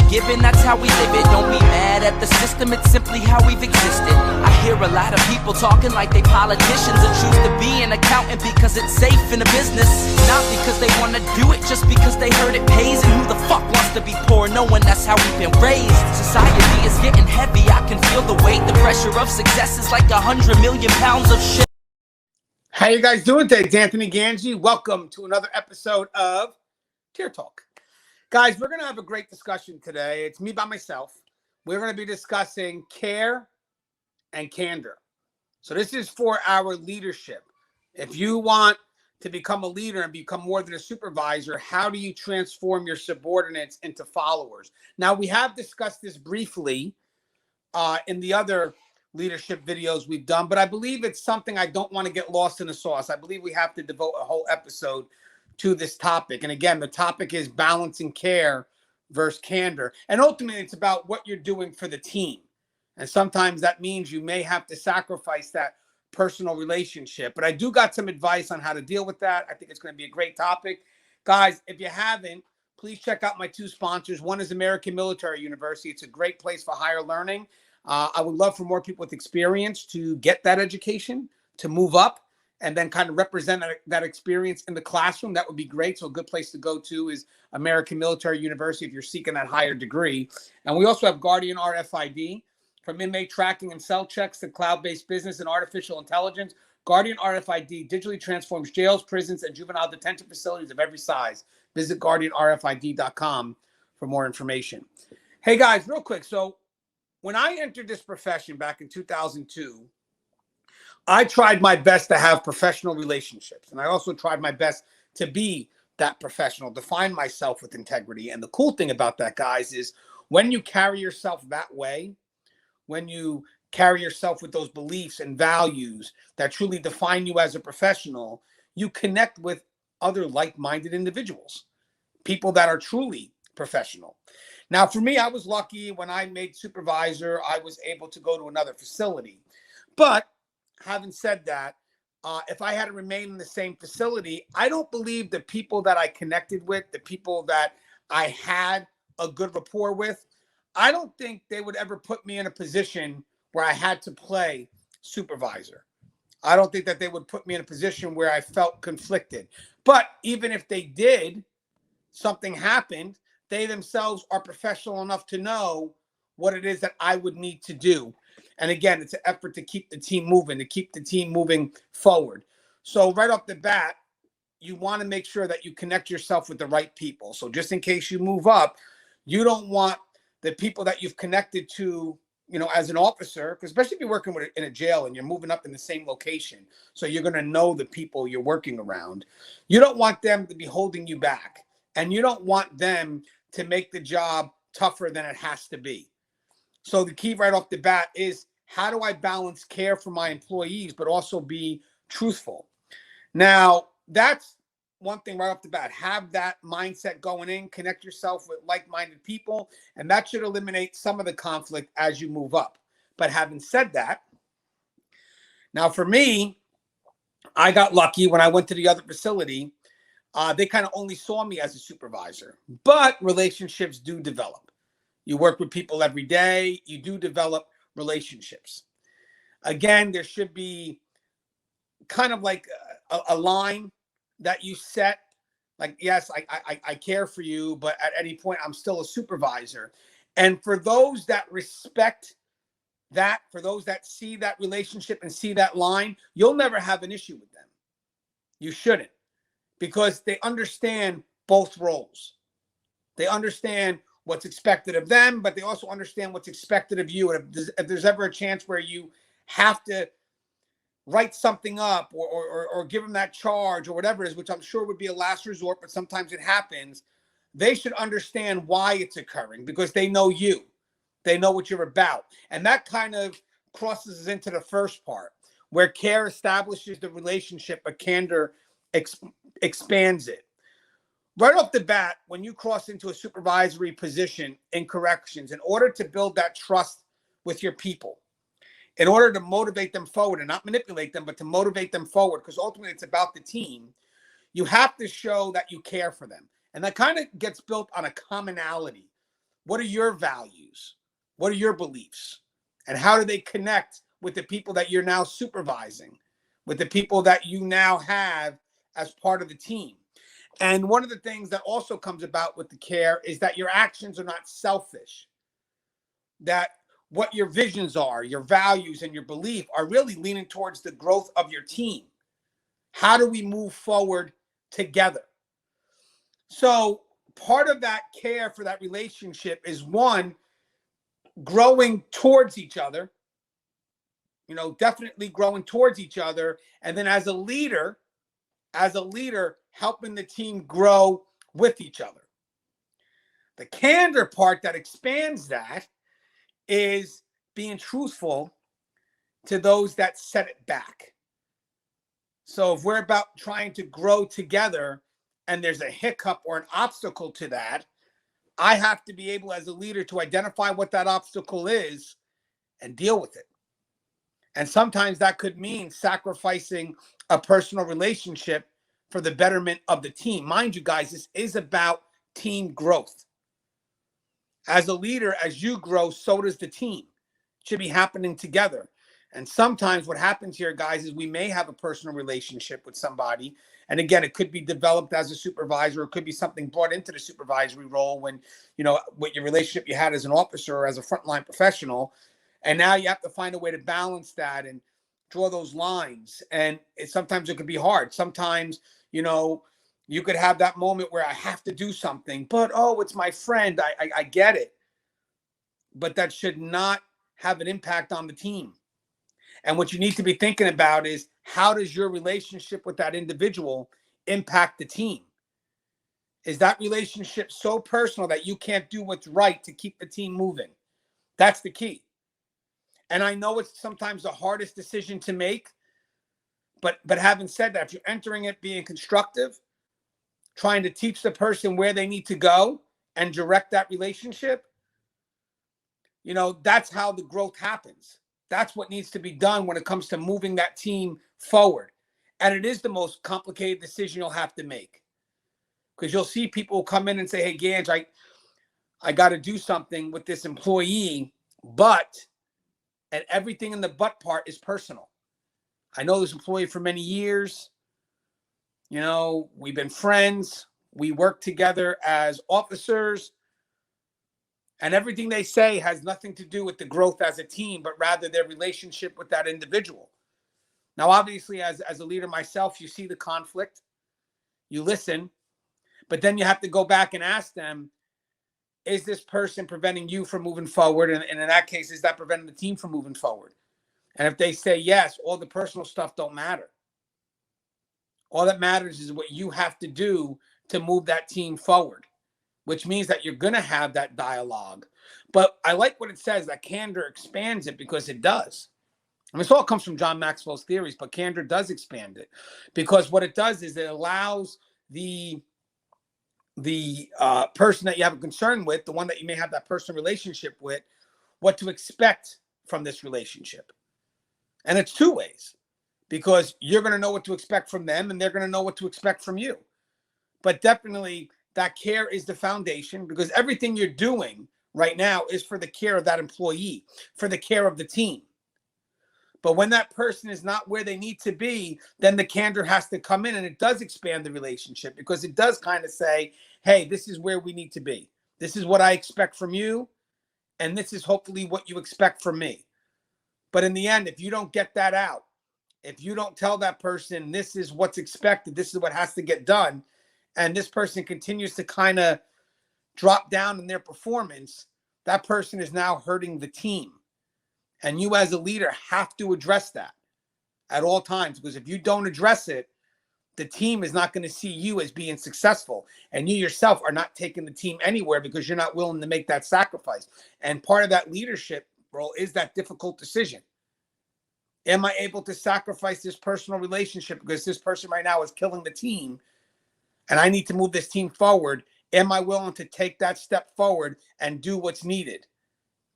given, that's how we live it. Don't be mad at the system, it's simply how we've existed. I hear a lot of people talking like they politicians and choose to be an accountant because it's safe in the business. Not because they want to do it, just because they heard it pays. And who the fuck wants to be poor knowing that's how we've been raised? Society is getting heavy, I can feel the weight. The pressure of success is like 100 million pounds of shit. How you guys doing today? It's Anthony Gangi. Welcome to another episode of Tier Talk. Guys, we're going to have a great discussion today. It's me by myself. We're going to be discussing care and candor. So this is for our leadership. If you want to become a leader and become more than a supervisor, how do you transform your subordinates into followers? Now, we have discussed this briefly in the other leadership videos we've done, but I believe it's something I don't want to get lost in the sauce. I believe we have to devote a whole episode to this topic. And again, the topic is balancing care versus candor. And ultimately, it's about what you're doing for the team. And sometimes that means you may have to sacrifice that personal relationship. But I do got some advice on how to deal with that. I think it's going to be a great topic. Guys, if you haven't, please check out my two sponsors. One is American Military University. It's a great place for higher learning. I would love for more people with experience to get that education, to move up, and then kind of represent that experience in the classroom. That would be great. So a good place to go to is American Military University if you're seeking that higher degree. And we also have Guardian RFID. From inmate tracking and cell checks to cloud-based business and artificial intelligence, Guardian RFID digitally transforms jails, prisons, and juvenile detention facilities of every size. Visit guardianrfid.com for more information. Hey, guys, real quick. So when I entered this profession back in 2002, I tried my best to have professional relationships. And I also tried my best to be that professional, define myself with integrity. And the cool thing about that, guys, is when you carry yourself that way, when you carry yourself with those beliefs and values that truly define you as a professional, you connect with other like-minded individuals, people that are truly professional. Now, for me, I was lucky when I made supervisor, I was able to go to another facility. But having said that, if I had to remain in the same facility, I don't believe the people that I connected with, the people that I had a good rapport with, I don't think they would ever put me in a position where I had to play supervisor. I don't think that they would put me in a position where I felt conflicted. But even if they did, something happened, they themselves are professional enough to know what it is that I would need to do. And again, it's an effort to keep the team moving, to keep the team moving forward. So right off the bat, you want to make sure that you connect yourself with the right people. So just in case you move up, you don't want the people that you've connected to, you know, as an officer, because especially if you're working with in a jail and you're moving up in the same location, so you're going to know the people you're working around. You don't want them to be holding you back, and you don't want them to make the job tougher than it has to be. So the key right off the bat is, how do I balance care for my employees, but also be truthful? Now, that's one thing right off the bat. Have that mindset going in, connect yourself with like-minded people, and that should eliminate some of the conflict as you move up. But having said that, now for me, I got lucky when I went to the other facility. They kind of only saw me as a supervisor, but relationships do develop. You work with people every day. You do develop relationships. Again, there should be kind of like a line that you set. Like, yes, I care for you, but at any point, I'm still a supervisor. And for those that respect that, for those that see that relationship and see that line, you'll never have an issue with them. You shouldn't, because they understand both roles. They understand what's expected of them, but they also understand what's expected of you. And if there's ever a chance where you have to write something up or give them that charge or whatever it is, which I'm sure would be a last resort, but sometimes it happens, they should understand why it's occurring, because they know you. They know what you're about. And that kind of crosses into the first part, where care establishes the relationship, but candor expands it. Right off the bat, when you cross into a supervisory position in corrections, in order to build that trust with your people, in order to motivate them forward and not manipulate them, but to motivate them forward, because ultimately it's about the team, you have to show that you care for them. And that kind of gets built on a commonality, what are your values? What are your beliefs? And how do they connect with the people that you're now supervising, with the people that you now have as part of the team? And one of the things that also comes about with the care is that your actions are not selfish, that what your visions are, your values, and your belief are really leaning towards the growth of your team. How do we move forward together? So part of that care for that relationship is, one, growing towards each other, definitely growing towards each other. And then as a leader, helping the team grow with each other. The candor part that expands that is being truthful to those that set it back. So if we're about trying to grow together and there's a hiccup or an obstacle to that, I have to be able as a leader to identify what that obstacle is and deal with it. And sometimes that could mean sacrificing a personal relationship for the betterment of the team. Mind you, guys, this is about team growth. As a leader, as you grow, so does the team. It should be happening together. And sometimes what happens here, guys, is we may have a personal relationship with somebody. And again, it could be developed as a supervisor. It could be something brought into the supervisory role when, with your relationship you had as an officer or as a frontline professional. And now you have to find a way to balance that and draw those lines. And sometimes it could be hard. Sometimes, you could have that moment where I have to do something, but, it's my friend. I get it. But that should not have an impact on the team. And what you need to be thinking about is, how does your relationship with that individual impact the team? Is that relationship so personal that you can't do what's right to keep the team moving? That's the key. And I know it's sometimes the hardest decision to make, but having said that, if you're entering it being constructive, trying to teach the person where they need to go and direct that relationship, that's how the growth happens. That's what needs to be done when it comes to moving that team forward. And it is the most complicated decision you'll have to make, because you'll see people come in and say, hey, Gange, I got to do something with this employee, and everything in the but part is personal. I know this employee for many years. We've been friends. We work together as officers. And everything they say has nothing to do with the growth as a team, but rather their relationship with that individual. Now, obviously, as a leader myself, you see the conflict, you listen, but then you have to go back and ask them, is this person preventing you from moving forward? And in that case, is that preventing the team from moving forward? And if they say yes, all the personal stuff don't matter. All that matters is what you have to do to move that team forward, which means that you're going to have that dialogue. But I like what it says, that candor expands it, because it does. And this all comes from John Maxwell's theories, but candor does expand it, because what it does is it allows the person that you have a concern with, the one that you may have that personal relationship with, what to expect from this relationship. And it's two ways, because you're going to know what to expect from them and they're going to know what to expect from you. But definitely that care is the foundation, because everything you're doing right now is for the care of that employee, for the care of the team. But when that person is not where they need to be, then the candor has to come in, and it does expand the relationship, because it does kind of say, hey, this is where we need to be. This is what I expect from you, and this is hopefully what you expect from me. But in the end, if you don't get that out, if you don't tell that person this is what's expected, this is what has to get done, and this person continues to kind of drop down in their performance, that person is now hurting the team. And you as a leader have to address that at all times, because if you don't address it, the team is not going to see you as being successful. And you yourself are not taking the team anywhere, because you're not willing to make that sacrifice. And part of that leadership role is that difficult decision. Am I able to sacrifice this personal relationship because this person right now is killing the team and I need to move this team forward? Am I willing to take that step forward and do what's needed?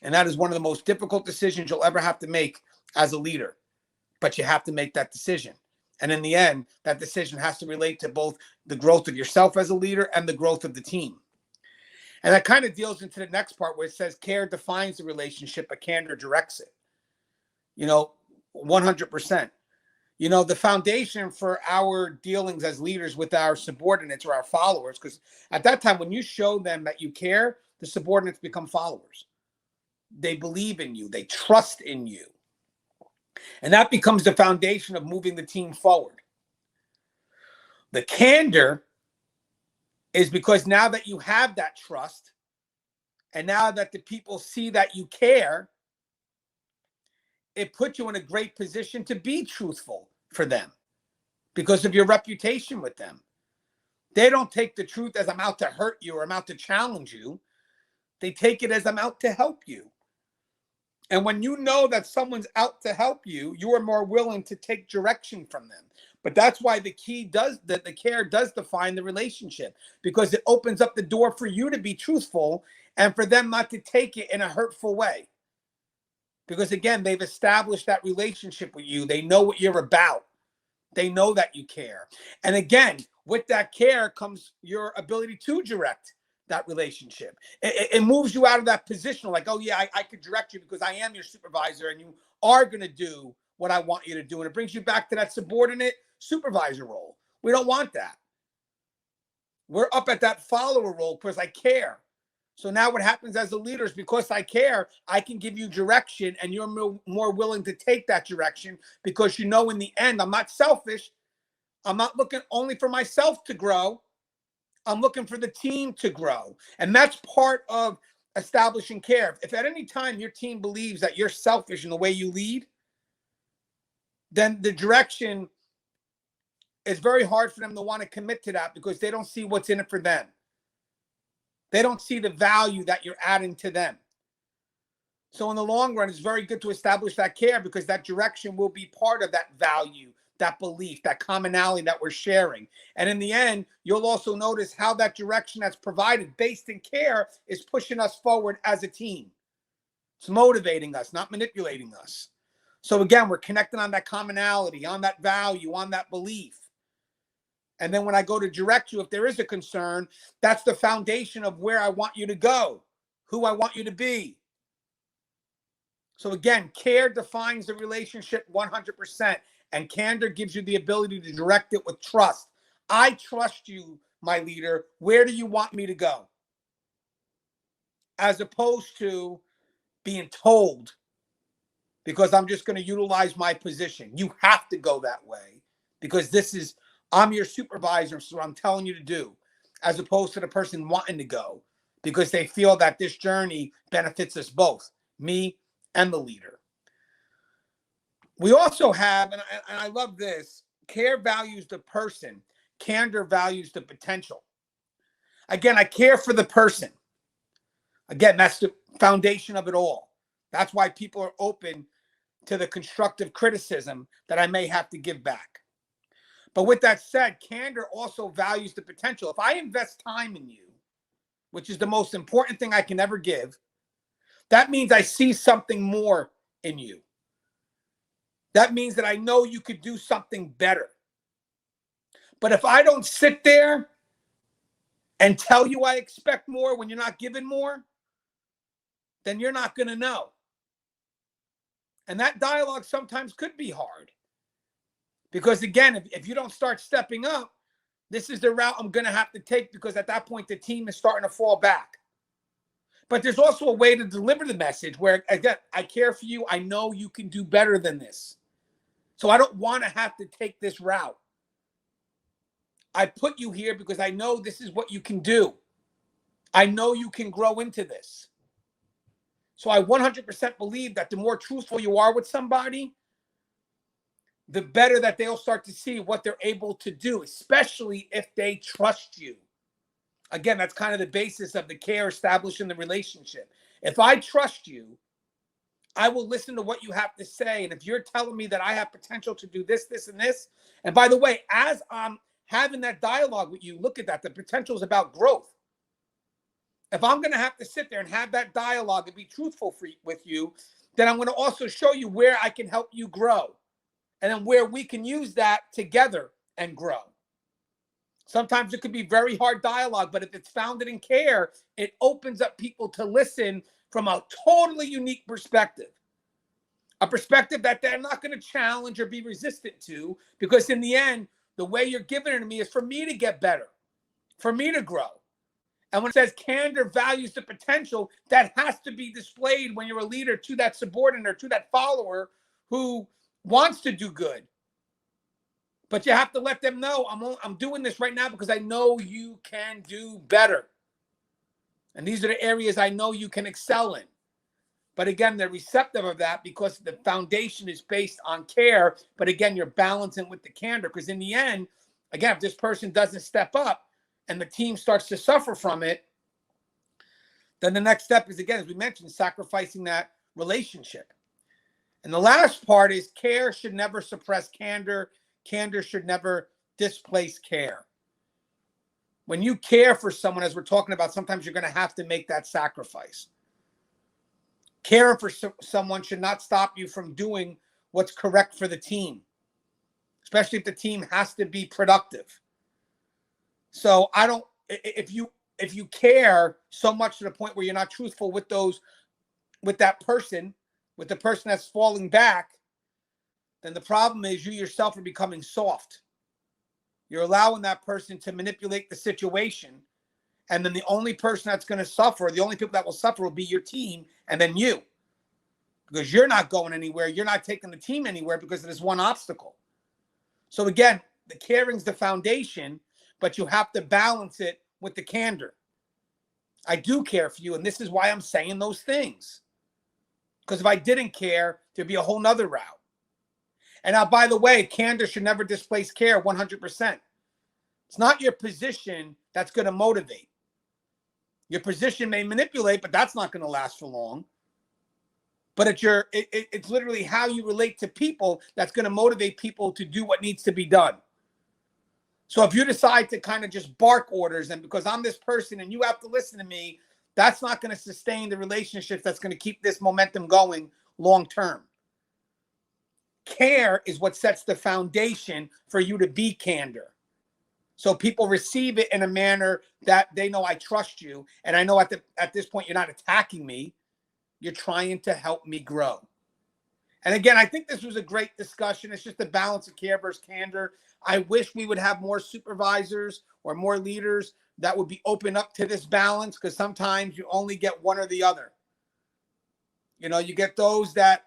And that is one of the most difficult decisions you'll ever have to make as a leader. But you have to make that decision. And in the end, that decision has to relate to both the growth of yourself as a leader and the growth of the team. And that kind of deals into the next part where it says care defines the relationship, but candor directs it. 100%. The foundation for our dealings as leaders with our subordinates or our followers, because at that time, when you show them that you care, the subordinates become followers. They believe in you. They trust in you. And that becomes the foundation of moving the team forward. The candor is because now that you have that trust, and now that the people see that you care, it puts you in a great position to be truthful for them because of your reputation with them. They don't take the truth as I'm out to hurt you or I'm out to challenge you. They take it as I'm out to help you. And when you know that someone's out to help you, you are more willing to take direction from them. But that's why the care does define the relationship, because it opens up the door for you to be truthful and for them not to take it in a hurtful way. Because again, they've established that relationship with you. They know what you're about. They know that you care. And again, with that care comes your ability to direct that relationship. It moves you out of that position like, oh yeah, I could direct you because I am your supervisor and you are going to do what I want you to do. And it brings you back to that subordinate supervisor role. We don't want that. We're up at that follower role because I care. So now what happens as a leader is because I care, I can give you direction and you're more willing to take that direction because in the end, I'm not selfish. I'm not looking only for myself to grow. I'm looking for the team to grow. And that's part of establishing care. If at any time your team believes that you're selfish in the way you lead, then the direction is very hard for them to want to commit to that because they don't see what's in it for them. They don't see the value that you're adding to them. So in the long run, it's very good to establish that care because that direction will be part of that value, that belief, that commonality that we're sharing. And in the end, you'll also notice how that direction that's provided based in care is pushing us forward as a team. It's motivating us, not manipulating us. So again, we're connecting on that commonality, on that value, on that belief. And then when I go to direct you, if there is a concern, that's the foundation of where I want you to go, who I want you to be. So again, care defines the relationship 100%, and candor gives you the ability to direct it with trust. I trust you, my leader. Where do you want me to go? As opposed to being told, because I'm just going to utilize my position. You have to go that way because I'm your supervisor, so I'm telling you to do, as opposed to the person wanting to go because they feel that this journey benefits us both, me and the leader. We also have, and I love this, care values the person, candor values the potential. Again, I care for the person. Again, that's the foundation of it all. That's why people are open to the constructive criticism that I may have to give back. But with that said, candor also values the potential. If I invest time in you, which is the most important thing I can ever give, that means I see something more in you. That means that I know you could do something better. But if I don't sit there and tell you I expect more when you're not giving more, then you're not going to know. And that dialogue sometimes could be hard. Because again, if you don't start stepping up, this is the route I'm going to have to take because at that point, the team is starting to fall back. But there's also a way to deliver the message where, again, I care for you. I know you can do better than this. So I don't want to have to take this route. I put you here because I know this is what you can do. I know you can grow into this. So I 100% believe that the more truthful you are with somebody, the better that they'll start to see what they're able to do, especially if they trust you. Again, that's kind of the basis of the care established in the relationship. If I trust you, I will listen to what you have to say. And if you're telling me that I have potential to do this, this, and this, and by the way, as I'm having that dialogue with you, look at that. The potential is about growth. If I'm going to have to sit there and have that dialogue and be truthful with you, then I'm going to also show you where I can help you grow and then where we can use that together and grow. Sometimes it could be very hard dialogue, but if it's founded in care, it opens up people to listen from a totally unique perspective. A perspective that they're not going to challenge or be resistant to, because in the end, the way you're giving it to me is for me to get better, for me to grow. And when it says candor values the potential, that has to be displayed when you're a leader to that subordinate or to that follower who wants to do good. But you have to let them know, I'm doing this right now because I know you can do better. And these are the areas I know you can excel in. But again, they're receptive of that because the foundation is based on care. But again, you're balancing with the candor, because in the end, again, if this person doesn't step up and the team starts to suffer from it, then the next step is, again, as we mentioned, sacrificing that relationship. And the last part is care should never suppress candor. Candor should never displace care. When you care for someone, as we're talking about, sometimes you're going to have to make that sacrifice. Caring for someone should not stop you from doing what's correct for the team, especially if the team has to be productive. So if you care so much to the point where you're not truthful with that person, with the person that's falling back, then the problem is you yourself are becoming soft. You're allowing that person to manipulate the situation. And then the only person that's going to suffer, the only people that will suffer will be your team and then you. Because you're not going anywhere. You're not taking the team anywhere because of this one obstacle. So again, the caring's the foundation, but you have to balance it with the candor. I do care for you, and this is why I'm saying those things. Because if I didn't care, there'd be a whole nother route. And now, by the way, candor should never displace care 100%. It's not your position that's going to motivate. Your position may manipulate, but that's not going to last for long. But it's literally how you relate to people that's going to motivate people to do what needs to be done. So if you decide to kind of just bark orders, and because I'm this person and you have to listen to me, that's not going to sustain the relationships that's going to keep this momentum going long term. Care is what sets the foundation for you to be candor. So people receive it in a manner that they know I trust you. And I know at this point, you're not attacking me. You're trying to help me grow. And again, I think this was a great discussion. It's just the balance of care versus candor. I wish we would have more supervisors or more leaders that would be open up to this balance, because sometimes you only get one or the other. You know, you get those that,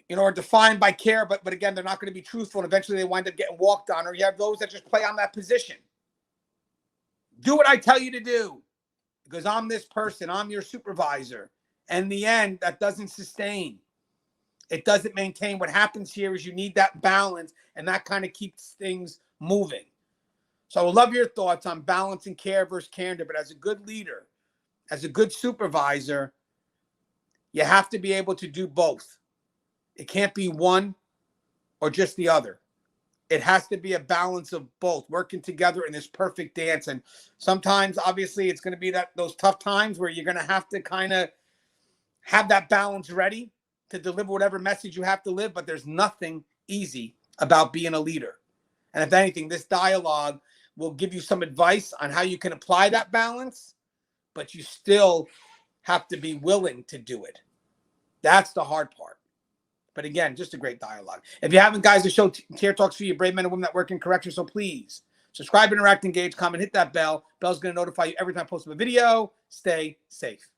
you know, are defined by care, but again, they're not going to be truthful, and eventually they wind up getting walked on. Or you have those that just play on that position. Do what I tell you to do, because I'm this person, I'm your supervisor. And in the end, that doesn't sustain. It doesn't maintain. What happens here is you need that balance, and that kind of keeps things moving. So I would love your thoughts on balancing care versus candor. But as a good leader, as a good supervisor, you have to be able to do both. It can't be one or just the other. It has to be a balance of both, working together in this perfect dance. And sometimes, obviously, it's going to be those tough times where you're going to have to kind of have that balance ready to deliver whatever message you have to live. But there's nothing easy about being a leader. And if anything, this dialogue will give you some advice on how you can apply that balance, but you still have to be willing to do it. That's the hard part. But again, just a great dialogue. If you haven't, guys, the show Care Talks for you, brave men and women that work in correction. So please subscribe, interact, engage, comment, hit that bell. Bell's going to notify you every time I post a video. Stay safe.